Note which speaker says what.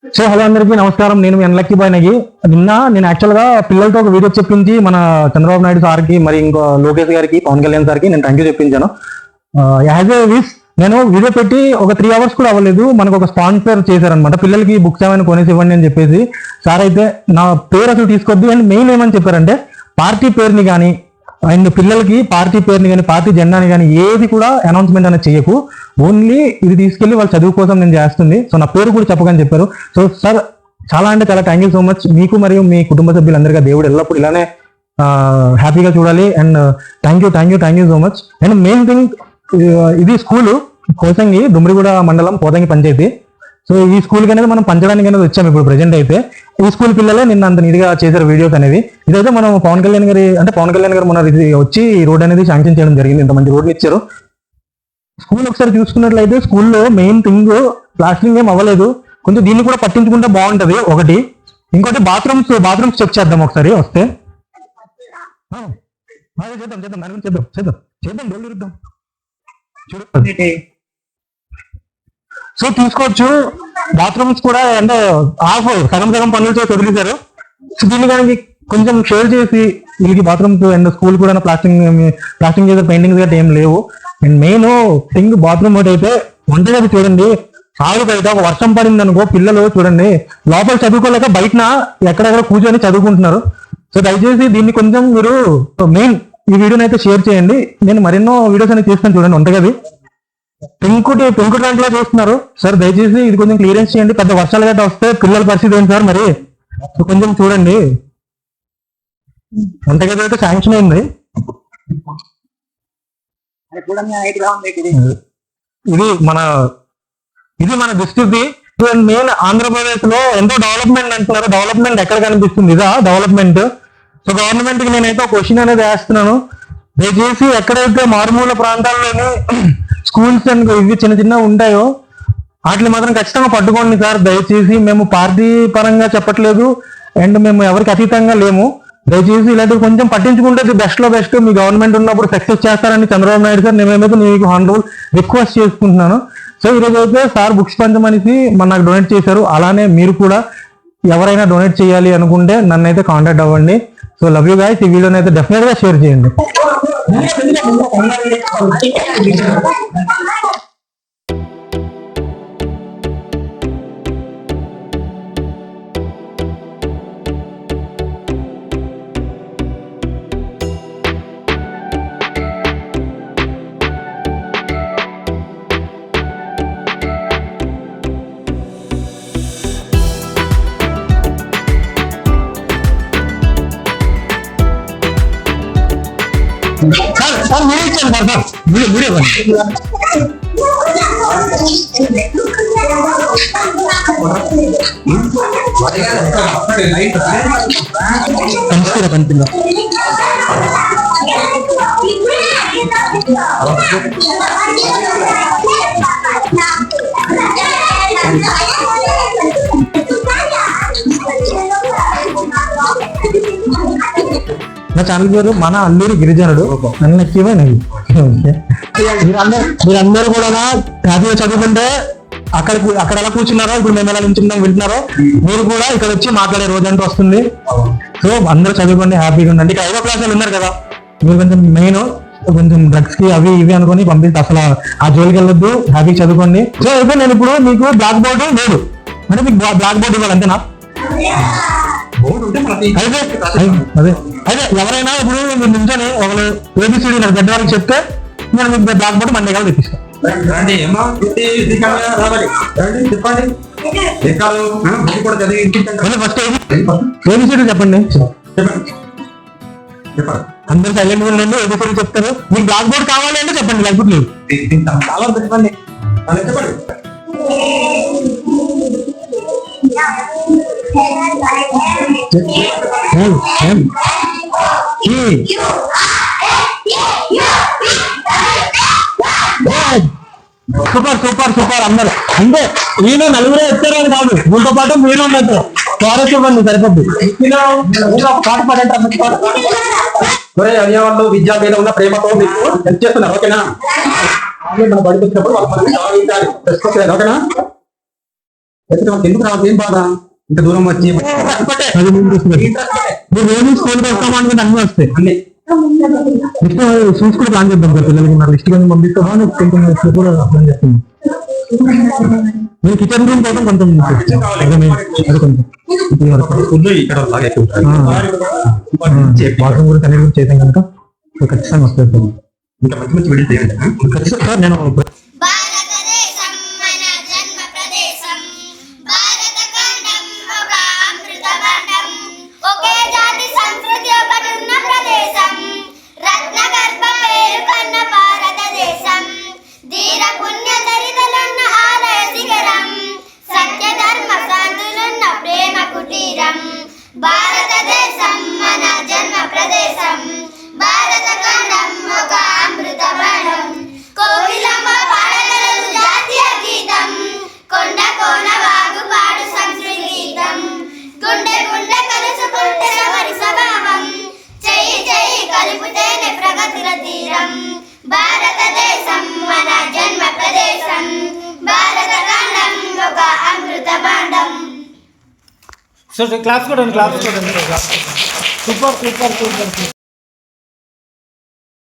Speaker 1: So hello అందరికీ నమస్కారం. నేను మీ అన్లక్కీ బాయ్ నగి. నేను యాక్చువల్గా పిల్లలతో ఒక వీడియో చెప్పించి మన చంద్రబాబు నాయుడు సార్కి, మరి ఇంకో లోకేష్ గారికి, పవన్ కళ్యాణ్ సార్కి నేను థ్యాంక్ యూ చెప్పించాను. యాజ్ ఏ విష్ నేను వీడియో పెట్టి ఒక 3 hours కూడా అవ్వలేదు, మనకు ఒక స్పాన్సర్ చేశారనమాట. పిల్లలకి బుక్స్ ఏమైనా కొనేసి ఇవ్వండి అని చెప్పేసి. సార్ అయితే నా పేరు అసలు తీసుకొద్దు, అండ్ మెయిన్ ఏమని చెప్పారంటే పార్టీ పేరుని కానీ అండ్ పిల్లలకి పార్టీ పేరుని కానీ పార్టీ జెండాని కానీ ఏది కూడా అనౌన్స్మెంట్ అనేది చేయకు, ఓన్లీ ఇది తీసుకెళ్లి వాళ్ళ చదువు కోసం నేను చేస్తుంది. సో నా పేరు కూడా చెప్పకని చెప్పారు. సో సార్ చాలా అంటే చాలా థ్యాంక్ యూ సో మచ్. మీకు మరియు మీ కుటుంబ సభ్యులందరికీ దేవుడు ఎల్లప్పుడు ఇలానే హ్యాపీగా చూడాలి. And thank you so much. And main thing, ఇది స్కూలు కోసంగి దుమ్రిగూడ మండలం పోతంగి పంచాయతీ. సో ఈ స్కూల్కి అనేది మనం పంచడానికి అనేది వచ్చాము ఇప్పుడు ప్రెజెంట్ అయితే. ఈ స్కూల్ పిల్లలే నిన్న అంత నీట్గా చేశారు వీడియోస్ అనేది. ఇదైతే మనం పవన్ కళ్యాణ్ గారు మన వచ్చి ఈ రోడ్ అనేది శాంక్షన్ చేయడం జరిగింది. ఇంత మంచి రోడ్లు ఇచ్చారు. స్కూల్ ఒకసారి చూసుకున్నట్లయితే స్కూల్లో మెయిన్ థింగ్ ప్లాస్టింగ్ ఏం అవ్వలేదు. కొంచెం దీన్ని కూడా పట్టించుకుంటే బాగుంటది ఒకటి. ఇంకోటి బాత్రూమ్స్ చెక్ చేద్దాం ఒకసారి వస్తే. చేద్దాం దాని గురించి చేద్దాం డోళ్ళు ఇద్దాం చూడు. సో తీసుకోవచ్చు. బాత్రూమ్స్ కూడా అంటే సగం పనులతో వదిలేశారు. సో దీన్ని కానీ కొంచెం షేర్ చేసి వీళ్ళకి బాత్రూమ్స్ అండ్ స్కూల్ కూడా ప్లాస్టింగ్ చేసే పెయింటింగ్స్ గట్రా ఏం లేవు. అండ్ మెయిన్ థింగ్ బాత్రూమ్ ఒకటి అయితే వంటగది చూడండి. సాగు బయట ఒక వర్షం పడింది అనుకో, పిల్లలు చూడండి లోపల చదువుకోలేక బయట ఎక్కడెక్కడ కూర్చొని చదువుకుంటున్నారు. సో దయచేసి దీన్ని కొంచెం మీరు మెయిన్ ఈ వీడియోని అయితే షేర్ చేయండి. నేను మరెన్నో వీడియోస్ అనేది చేస్తాను చూడండి. వంటగది పెంకుటి లాంటిలా చూస్తున్నారు సార్. దయచేసి ఇది కొంచెం క్లియరెన్స్ చేయండి. పెద్ద వర్షాలు గట్రా వస్తే పిల్లల పరిస్థితి ఏంటి సార్ మరి? కొంచెం చూడండి. వంటగది అయితే శాంక్షన్ అయింది. ఇది మన డిస్ట్రిక్ట్. మెయిన్ ఆంధ్రప్రదేశ్ లో ఎంతో డెవలప్మెంట్ అంటున్నారు. డెవలప్మెంట్ ఎక్కడ కనిపిస్తుంది? ఇదా డెవలప్మెంట్? సో గవర్నమెంట్ కి నేనైతే ఒక క్వశ్చన్ అనేది వేస్తున్నాను. దయచేసి ఎక్కడైతే మారుమూల ప్రాంతాల్లోనే స్కూల్స్ అండ్ ఇవి చిన్న ఉంటాయో వాటిని మాత్రం ఖచ్చితంగా పట్టుకోండి సార్. దయచేసి మేము పార్టీ పరంగా చెప్పట్లేదు అండ్ మేము ఎవరికి అతీతంగా లేము. దయచేసి ఇలాంటివి కొంచెం పట్టించుకుంటే బెస్ట్ లో బెస్ట్. మీ గవర్నమెంట్ ఉన్నప్పుడు సక్సెస్ చేస్తారని చంద్రబాబు నాయుడు సార్ నేనైతే మీకు హానరబుల్ రిక్వెస్ట్ చేసుకుంటున్నాను. సో ఈరోజు అయితే సార్ బుక్స్ పంచమనేసి నాకు డొనేట్ చేశారు. అలానే మీరు కూడా ఎవరైనా డొనేట్ చేయాలి అనుకుంటే నన్ను అయితే కాంటాక్ట్ అవ్వండి. So love you guys. ఈ వీడియోని అయితే డెఫినెట్ గా షేర్ చేయండి. సార్ మీరే ఇచ్చాను సార్. మీరే కనిపిందా? నా ఛానల్ పేరు మన అల్లూరి గిరిజనుడు. నన్ను ఎక్కిపోయినవి. మీరందరూ కూడా హ్యాపీగా చదువుకుంటే అక్కడ ఎలా కూర్చున్నారో, ఇప్పుడు మేము ఎలా నించున్నాం వింటున్నారో, మీరు కూడా ఇక్కడ వచ్చి మాట్లాడే రోజు అంటూ వస్తుంది. సో అందరూ చదువుకోండి, హ్యాపీగా ఉండండి. ఇక్కడ 5వ క్లాస్ ఉన్నారు కదా, మీరు కొంచెం మెయిన్ కొంచెం డ్రగ్స్ కి అవి ఇవి అనుకుని పంపిస్తే అసలు ఆ జోలికి వెళ్ళొద్దు. హ్యాపీగా చదువుకోండి. సో అయితే నేను ఇప్పుడు మీకు బ్లాక్ బోర్డు లేదు అంటే మీకు బ్లాక్ బోర్డు ఇవ్వాలి అంతేనా? అదే ఎవరైనా ఇప్పుడు మీరు నించొని ఒకరు ఏబిసిడి నాకు పెద్ద వాళ్ళకి చెప్తే నేను మీకు బ్లాక్ బోర్డు మండే కాదు తెప్పిస్తాను. ఫస్ట్ ఏబిసిడి చెప్పండి. అందరు సైలెంట్ గా ఉండండి. ఏబిసిడి చెప్తారు. మీకు బ్లాక్ బోర్డు కావాలి అంటే చెప్పండి, లేకపోతే లేదు. చెప్పండి. సూపర్ అందరు అంటే వీళ్ళు నలుగురే వచ్చారని కాదు, వీళ్ళతో పాటు మీరు ఉన్నట్టు ఫారెస్ట్ ఇవ్వండి సరిపోద్ది. పాట పాడండి. అడిగేవాళ్ళు విద్యా మీద ఉన్న ప్రేమతో మీకు హెల్ప్ చేస్తున్నారు. ఓకేనా? మన బడికి వచ్చినప్పుడు వాళ్ళు ఓకేనా?
Speaker 2: లేకపోతే వాళ్ళకి ఎందుకు రావాలి, ఏం బాధ ఇంత దూరం వచ్చి
Speaker 1: అది నేను చూస్తున్నాను. మీరు రోజు స్కూల్కి వస్తామని అన్నీ వస్తాయి.
Speaker 2: అన్ని
Speaker 1: నెక్స్ట్ షూస్ కూడా ప్లాన్ చేద్దాం సార్. పిల్లలకి నా లిస్ట్ కానీ పంపిస్తామా అని కొంచెం నెక్స్ట్ కూడా ప్లాన్ చేస్తున్నాం. నేను కిచెన్ రూమ్ కోసం కొంచెం అది కొంచెం
Speaker 2: ఫుడ్ ఇక్కడ లాగా ఎక్కువ
Speaker 1: బాత్రూమ్ కూడా కనెక్ట్ చేసాం కనుక ఖచ్చితంగా వస్తుంది సార్.
Speaker 2: ఇంకా మంచి మంచి వీడియోస్ చేయండి.
Speaker 1: ఖచ్చితంగా సార్. నేను
Speaker 3: భారతదేశం మన జన్మ ప్రదేశం, భారత ఖండం ఒక అమృత భాండం, ఒకే జాతి సంస్కృతి ఒకటున్న ప్రదేశం, రత్నగర్భ పేరు కన్న భారతదేశం, ధీర పుణ్య చరితలున్న ఆలయ శిఖరం, సత్య ధర్మ శాంతులున్న ప్రేమ కుటీరం, భారతదేశం మన జన్మ ప్రదేశం, భారత ఖండం ఒక అమృత భాండం, కోవిలమ్మ పాడగలదు జాతీయ గీతం, కొండ కోన వాగు పాడు సంస్కృతి గీతం, గుండె గుండె కలుసుకుంటే ఎవరి స్వభావం, చెయ్యి చెయ్యి కలుపుతేనే ప్రగతుల తీరం, భారతదేశం మన జన్మ ప్రదేశం, భారత ఖండం ఒక అమృత భాండం.
Speaker 4: సో క్లాప్స్ కొట్టండి, క్లాప్స్ కొట్టండి. Super super super.